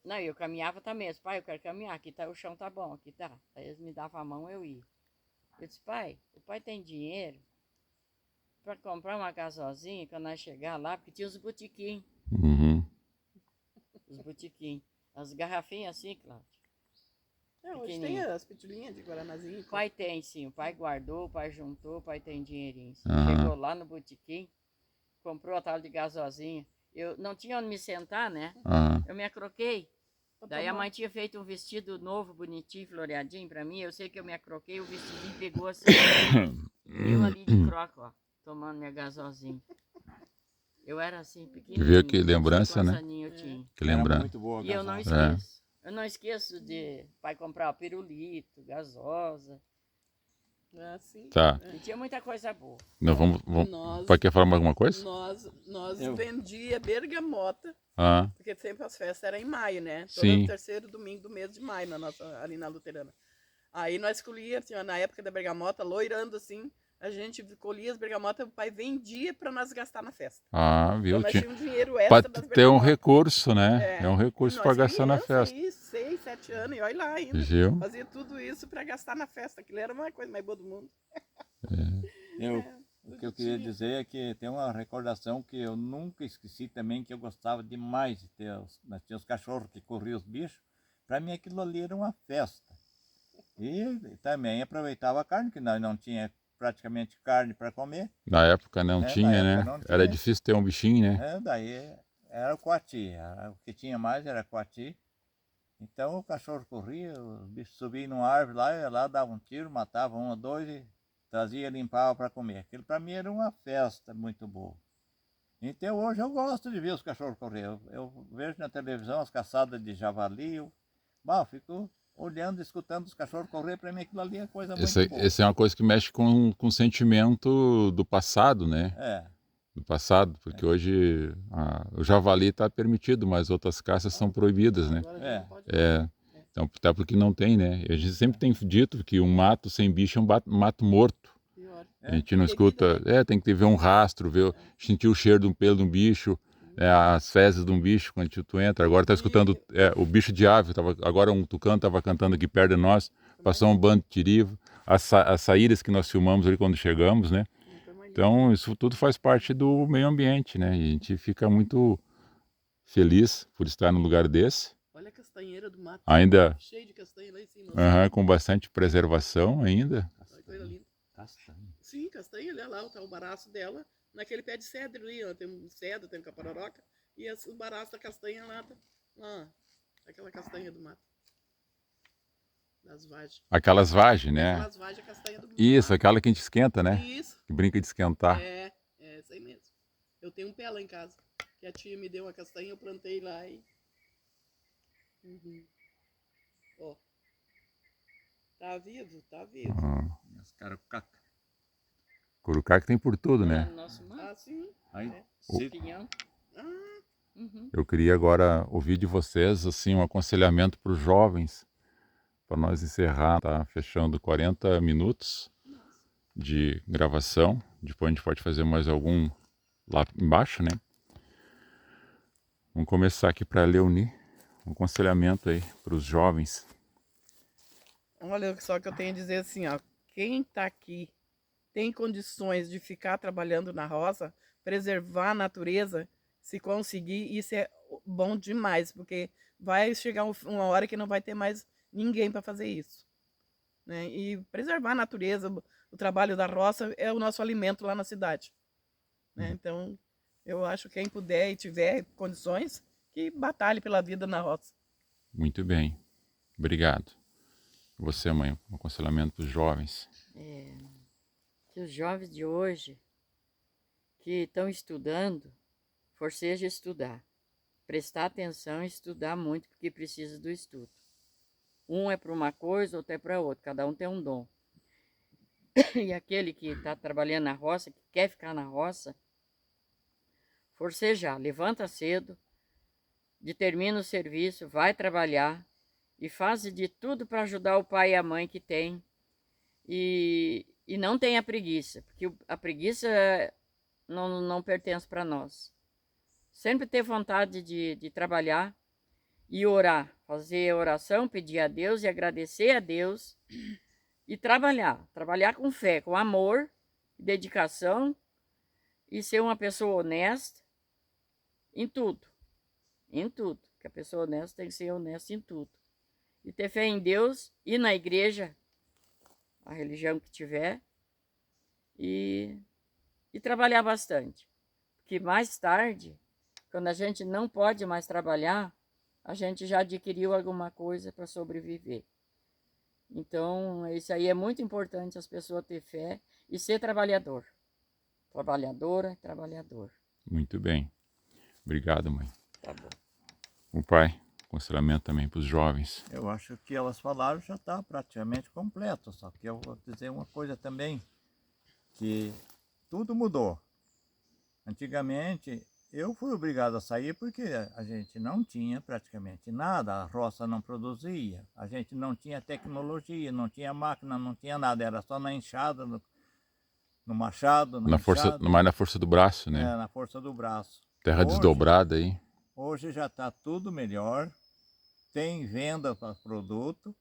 não, eu caminhava também. Eu disse, pai, eu quero caminhar, aqui tá, o chão tá bom, aqui tá. Aí eles me davam a mão, eu ia. Eu disse, pai, o pai tem dinheiro para comprar uma gasosinha quando nós chegar lá, porque tinha os botiquim, uhum. as garrafinhas assim, Cláudio. Hoje tem Pequenininho. as pitulinhas de Guaranazinho. O pai tem sim, o pai guardou, o pai juntou, o pai tem dinheirinho. Sim. Aham. Chegou lá no botiquim, comprou a tal de gasosinha. Eu não tinha onde me sentar, né? Aham. Eu me acroquei. Pra Daí a tomar. mãe tinha feito um vestido novo, bonitinho, floreadinho pra mim. Eu sei que eu me acroquei, o vestidinho pegou assim. Eu ali de croca, ó, tomando minha gasosinha. Eu era assim, pequenininho. Viu que lembrança, né? Aninhos eu tinha. Que Era lembrança. muito boa a E eu não gasosa. esqueço. Eu não esqueço de pai comprar pirulito, gasosa. Assim. Tá, E tinha muita coisa boa. nós vamos. Nós, Pai quer falar mais alguma coisa? nós Eu. vendia bergamota, Ah, porque sempre as festas eram em maio, né? Sim. Todo terceiro domingo do mês de maio, ali na Luterana. Aí nós colhíamos, na época da bergamota, loirando assim, a gente colhia as bergamotas, o pai vendia para nós gastar na festa. viu? Então nós Tinha, tínhamos um dinheiro pra extra das ter um bergamotas. recurso, né? É um recurso E para nós gastar na criança festa. aí, 6, 7 anos, e olha lá ainda. Viu? Fazia tudo isso para gastar na festa. Aquilo era uma coisa mais boa do mundo. O que eu queria dizer é que tem uma recordação que eu nunca esqueci também, que eu gostava demais de ter. Nós tínhamos os cachorros que corriam os bichos. Para mim aquilo ali era uma festa. E também aproveitava a carne, que nós não tinha praticamente carne para comer. Na época não Na tinha, né? época não tinha. Era difícil ter um bichinho, né? Daí era o coati. O que tinha mais era coati. Então o cachorro corria, os bichos subiam numa árvore lá, ia lá, dava um tiro, matava um ou dois e trazia e limpava para comer. Aquilo para mim era uma festa muito boa. Então hoje eu gosto de ver os cachorros correr. Eu vejo na televisão as caçadas de javali, eu fico olhando, escutando os cachorros correr. Para mim aquilo ali é coisa muito boa. Essa é uma coisa que mexe com o sentimento do passado, né? É. Do passado, porque hoje o javali está permitido, mas outras caças são proibidas, né? Agora já não pode. Então, até porque não tem, né? A gente sempre tem dito que um mato sem bicho é um mato morto. Pior. A gente não Tem escuta, vida, né? tem que ver um rastro, sentir o cheiro de um pelo de um bicho, as fezes de um bicho quando tu entra. Agora tá escutando o bicho de ave, agora um tucano estava cantando aqui perto de nós, passou um bando de tirivo, as saídas que nós filmamos ali quando chegamos, né? Então isso tudo faz parte do meio ambiente, né? E a gente fica muito feliz por estar num lugar desse, Olha a castanheira do mato. ainda Cheio de castanha lá em cima. com bastante preservação ainda. Olha que coisa linda. Castanha. Sim, castanha, olha lá, tá o baraço dela, naquele pé de cedro ali, ó, tem um cedro, tem um caparoroca, e o baraço da castanha lá, aquela castanha do mato, das vagens. Aquelas vagens, né? Aquelas vagens, a castanha do mato. Isso, aquela que a gente esquenta, né? Isso, Que brinca de esquentar. é isso aí mesmo. Eu tenho um pé lá em casa, que a tia me deu uma castanha, eu plantei lá e... Ó, tá vivo, tá vivo. As carocaca. Curucá que tem por tudo, Lá né? no nosso mato, Sim. Aí, o pinhão. Uhum. Eu queria agora ouvir de vocês assim um aconselhamento para os jovens, para nós encerrar, tá fechando 40 minutos de gravação. Depois a gente pode fazer mais algum lá embaixo, né? Vamos começar aqui para a Leoni, um aconselhamento aí para os jovens. Olha só que eu tenho a dizer assim, ó, quem está aqui tem condições de ficar trabalhando na roça, preservar a natureza, se conseguir, isso é bom demais, porque vai chegar uma hora que não vai ter mais ninguém para fazer isso, né? E preservar a natureza, o trabalho da roça é o nosso alimento lá na cidade, né? Então, eu acho que quem puder e tiver condições, que batalhe pela vida na roça. Muito bem, obrigado. Você, mãe, um aconselhamento para os jovens. Que os jovens de hoje que estão estudando, forceja estudar. Prestar atenção e estudar muito, porque precisa do estudo. Um é para uma coisa, outro é para outra. Cada um tem um dom. E aquele que está trabalhando na roça, que quer ficar na roça, forcejar. Levanta cedo, determina o serviço, vai trabalhar e faz de tudo para ajudar o pai e a mãe que tem. E não tenha preguiça, porque a preguiça não pertence para nós. Sempre ter vontade de trabalhar e orar, fazer oração, pedir a Deus e agradecer a Deus e trabalhar com fé, com amor, dedicação e ser uma pessoa honesta em tudo, que a pessoa honesta tem que ser honesta em tudo. E ter fé em Deus, ir na igreja, a religião que tiver, e trabalhar bastante. Porque mais tarde, quando a gente não pode mais trabalhar, a gente já adquiriu alguma coisa para sobreviver. Então, isso aí é muito importante, as pessoas ter fé e ser trabalhador. Trabalhadora, trabalhador. Muito bem. Obrigado, mãe. Tá bom. O pai, aconselhamento também para os jovens. Eu acho que elas falaram já está praticamente completo, só que eu vou dizer uma coisa também, que tudo mudou. Antigamente, eu fui obrigado a sair porque a gente não tinha praticamente nada, a roça não produzia, a gente não tinha tecnologia, não tinha máquina, não tinha nada, era só na enxada, no machado, na enxada, Mais na força do braço, né? na força do braço. Terra desdobrada aí. Hoje já está tudo melhor, tem venda para produto,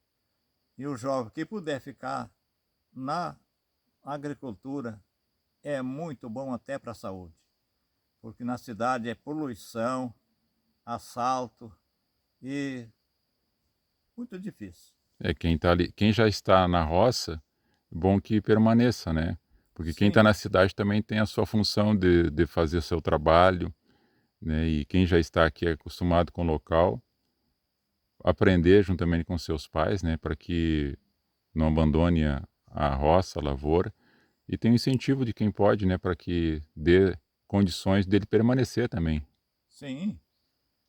e o jovem que puder ficar na agricultura é muito bom até para a saúde. Porque na cidade é poluição, assalto e muito difícil. Quem tá ali, quem já está na roça, é bom que permaneça, né? Porque quem Sim. está na cidade também tem a sua função de fazer seu trabalho, né? E quem já está aqui acostumado com o local, aprender juntamente com seus pais, né? Para que não abandone a roça, a lavoura. E tem o incentivo de quem pode, né? Para que dê condições dele permanecer também. Sim.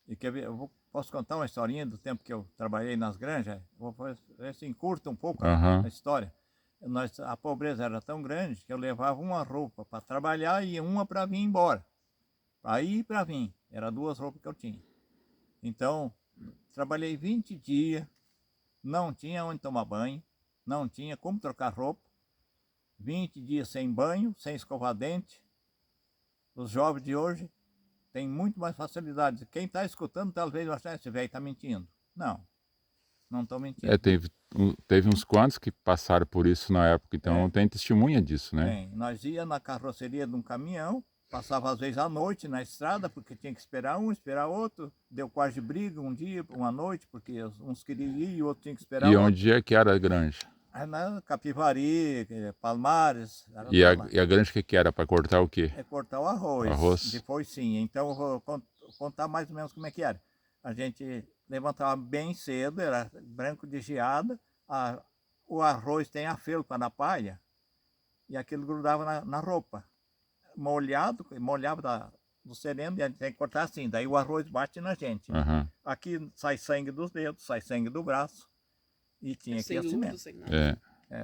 E quer ver, posso contar uma historinha do tempo que eu trabalhei nas granjas? Vou ver se encurta um pouco a história. A pobreza era tão grande que eu levava uma roupa para trabalhar e uma para vir embora. Para ir e para vir. Eram 2 roupas que eu tinha. Então, trabalhei 20 dias, não tinha onde tomar banho, não tinha como trocar roupa. 20 dias sem banho, sem escovar dente. Os jovens de hoje têm muito mais facilidade. Quem está escutando talvez vai achar, esse velho está mentindo. Não estou mentindo. Teve uns quantos que passaram por isso na época, então tem testemunha disso, né? Tem. Nós ia na carroceria de um caminhão, passava às vezes à noite na estrada, porque tinha que esperar um, esperar outro. Deu quase briga um dia, uma noite, porque uns queriam ir e o outro tinha que esperar E outro. onde é que era a granja? Na Capivari, Palmares. E a granja que era? Para cortar o quê? É cortar o arroz. Depois sim. Então eu vou contar mais ou menos como é que era. A gente levantava bem cedo, era branco de geada, o arroz tem a felpa na palha e aquilo grudava na roupa. Molhava do sereno e a gente tem que cortar assim. Daí o arroz bate na gente. Uhum. Aqui sai sangue dos dedos, sai sangue do braço. E tinha que ir assim mesmo. Sem nada.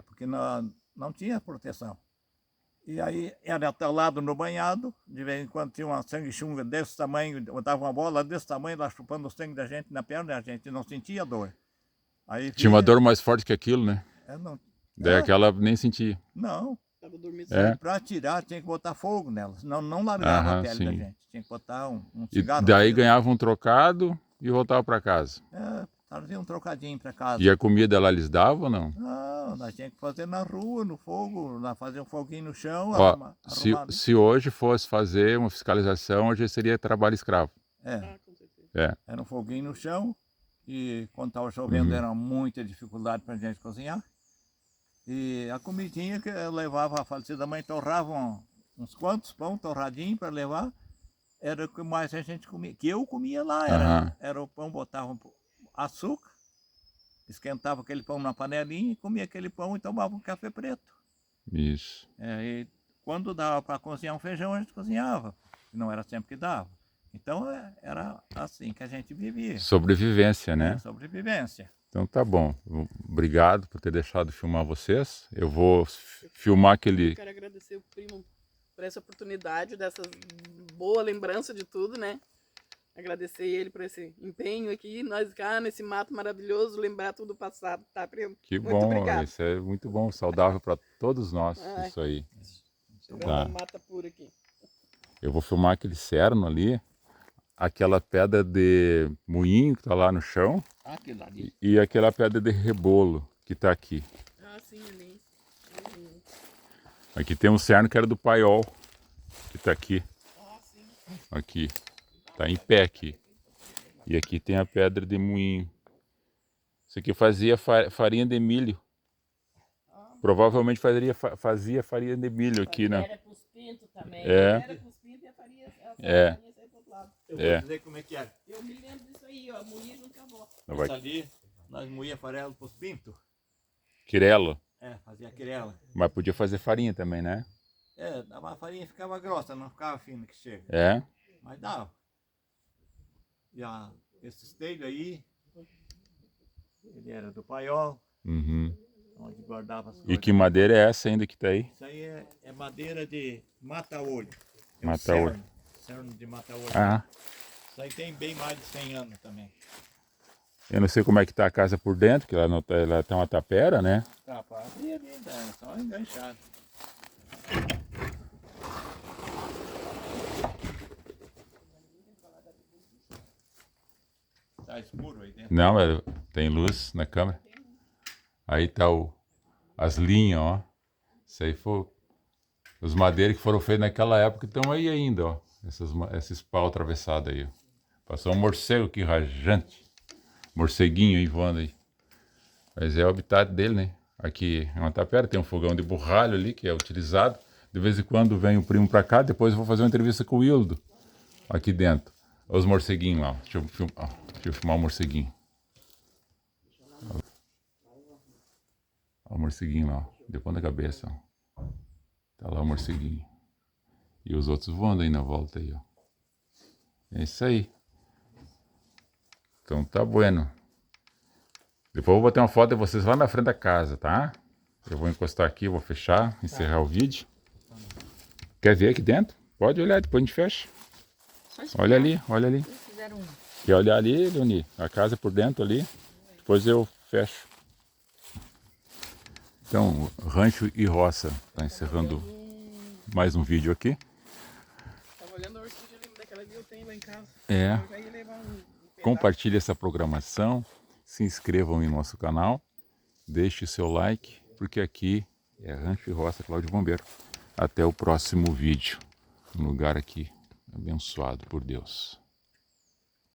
Porque não tinha proteção. E aí era até o lado no banhado, de vez em quando tinha uma sanguessunga desse tamanho, botava uma bola desse tamanho lá chupando o sangue da gente na perna, e a gente não sentia dor. Aí Tinha uma vinha- dor mais forte que aquilo, né? não, Daí aquela nem sentia. não, Tava dormindo. É. para tirar tinha que botar fogo nela, senão não largava a Aham, pele da sim. gente. Tinha que botar um E cigarro. daí ganhava um trocado e voltava para casa. Trazia um trocadinho para casa. E a comida lá eles davam ou não? Não, nós tínhamos que fazer na rua, no fogo, lá fazer um foguinho no chão, Ó, arrumar. se hoje fosse fazer uma fiscalização, hoje seria trabalho escravo. É, Com certeza. É. era um foguinho no chão e quando estava chovendo Uhum. era muita dificuldade para a gente cozinhar. E a comidinha que eu levava, a falecida mãe torrava uns quantos pão torradinho para levar, era o que mais a gente comia. Que eu comia lá, Aham. era o pão, botava açúcar, esquentava aquele pão na panelinha, comia aquele pão e tomava um café preto. Isso. E quando dava para cozinhar um feijão, a gente cozinhava, não era sempre que dava. Então era assim que a gente vivia. Sobrevivência, né? Sobrevivência. Então tá bom. Obrigado por ter deixado filmar vocês. Eu vou filmar aquele... Eu quero agradecer o primo por essa oportunidade, dessa boa lembrança de tudo, né? Agradecer ele por esse empenho aqui, nós cá nesse mato maravilhoso, lembrar tudo do passado, tá, primo? Que Muito bom, obrigado. isso é muito bom, saudável para todos nós, Ai. isso aí. Chegando Tá. na mata pura aqui. Eu vou filmar aquele cerno ali, aquela pedra de moinho que tá lá no chão Aquilo ali. e aquela pedra de rebolo que tá aqui. Ah, sim, ali. Aqui tem um cerno que era do paiol, que tá aqui. Ah, sim. Aqui, tá em pé aqui. E aqui tem a pedra de moinho. Isso aqui fazia farinha de milho. Provavelmente fazia farinha de milho aqui, né? Era pros pintos também. É. Era com os pintos e a farinha, É. saía pro outro lado. Eu É. vou dizer como é que era. Eu me lembro disso aí, ó, moía junto com a avó. Não vai- Isso ali, nós moía farelo pros pintos. Quirelo, Fazia quirela. mas podia fazer farinha também, né? A farinha ficava grossa, não ficava fina que chega. É. Mas dava. E esses telhos aí, ele era do paiol, Uhum. onde guardava as E coisas. que madeira é essa ainda que tá aí? Isso aí é madeira de mata-olho. Mata-olho. Cerno de mata-olho. Ah, Isso aí tem bem mais de 100 anos também. eu não sei como é que tá a casa por dentro, que ela tem uma tapera, né? Tá, para abrir ali, é só enganchado. Tá escuro aí dentro. Não, tem luz na câmera. Aí tá as linhas, ó. Isso aí foi os madeiras que foram feitos naquela época estão aí ainda, ó. Esses pau atravessados aí, ó. Passou um morcego aqui rajante. Morceguinho aí voando aí. Mas é o habitat dele, né? Aqui é uma tapera, tem um fogão de borralho ali que é utilizado. De vez em quando vem o primo pra cá, depois eu vou fazer uma entrevista com o Wildo. Aqui dentro. Olha os morceguinhos lá. Deixa eu filmar o morceguinho. Olha o morceguinho lá, ó. De ponta cabeça, ó. Tá lá o morceguinho. E os outros voando aí na volta aí, ó. É isso aí. Então tá bueno. Depois eu vou bater uma foto de vocês lá na frente da casa, tá? Eu vou encostar aqui, vou fechar, encerrar o vídeo. Quer ver aqui dentro? Pode olhar, depois a gente fecha. Só esperar. Olha ali, olha ali. Eles fizeram um. Quer olhar ali, Leoni? A casa por dentro ali. Depois eu fecho. Então, Rancho e Roça tá encerrando mais um vídeo aqui. Tava olhando a orquídea daquela ali, eu tenho lá em casa. É. Eu já ia levar um pedaço. Compartilhe essa programação, se inscrevam em nosso canal, deixe o seu like, porque aqui é Rancho e Roça Cláudio Bombeiro. Até o próximo vídeo, um lugar aqui abençoado por Deus.